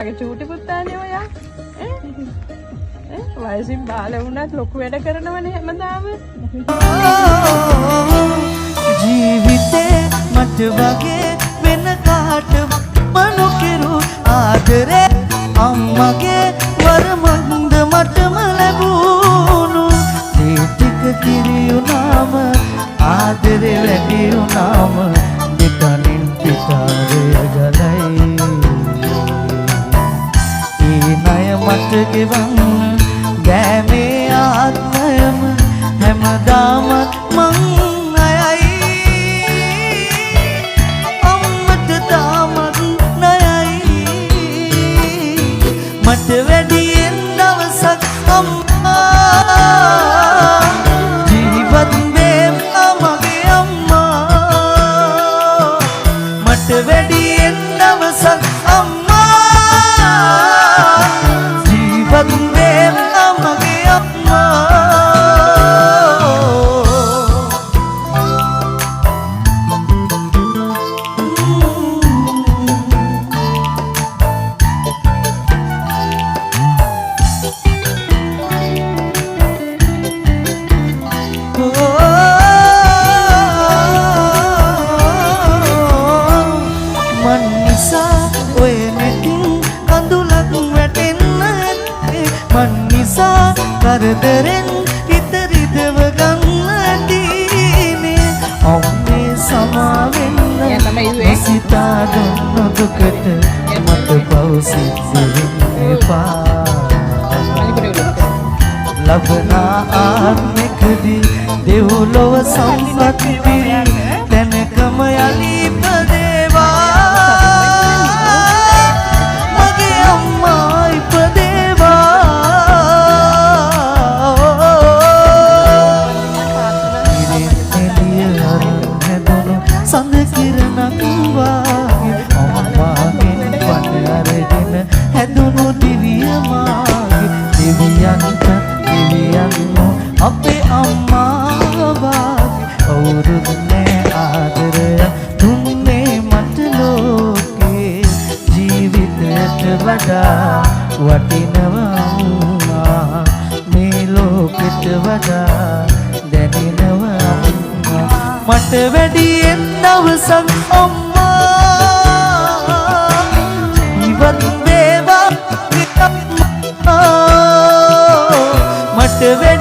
චූටි පුතානේ ඔයා වයසින් බාල වුණත් ලොකු වැඩ කරනවනේ හැමදාම. ජීවිතේ මට වගේ වෙන කාටවත් නොකිරු ආදරේ අම්මගේ වරමන්ද මටම ලැබුණු මේ ටික කිරියුනාම ආදරේ වැඩි වුණාම දෙකනින් පිටාරය ගලයි මට ගෙවන්න ගෑමේ ආත්මයම හැමදාමත් මං අයයි අම්මට තාමත් නයයි මට වැඩියෙන් දවසක් අම්මා ජීවත් වේවා මගේ අම්මා මට වැඩියෙන් දවසක් අම්මා කරදරෙන් හිත රිදව ගන්න දීනේ ඔම්මේ සමාවෙන්න සිතා දුන්න දුකට මට පෞසිද්දෙන්න එපා ලබනා ආත්මෙකදී දෙව්ලොව සම්පත් පිරි තැනකම යලි ඉපදේවා මගේ අම්මා ඉපදේවා සඳ කිරණක් වාගේ අම්මාගෙන් පණ අරගෙන හැදුණු දිවිය මාගේ දෙවියන්ම අපේ අම්මා වාගේ කවුරුත් නෑ ආදරය දුන්නේ මට ලෝකේ ජීවිතයට වඩා වටිනවා මේ ලෝකෙට වඩා දැනෙනවා මට වැඩියෙන් දවසක් අම්මා ඉවත් වේවා මට වැඩි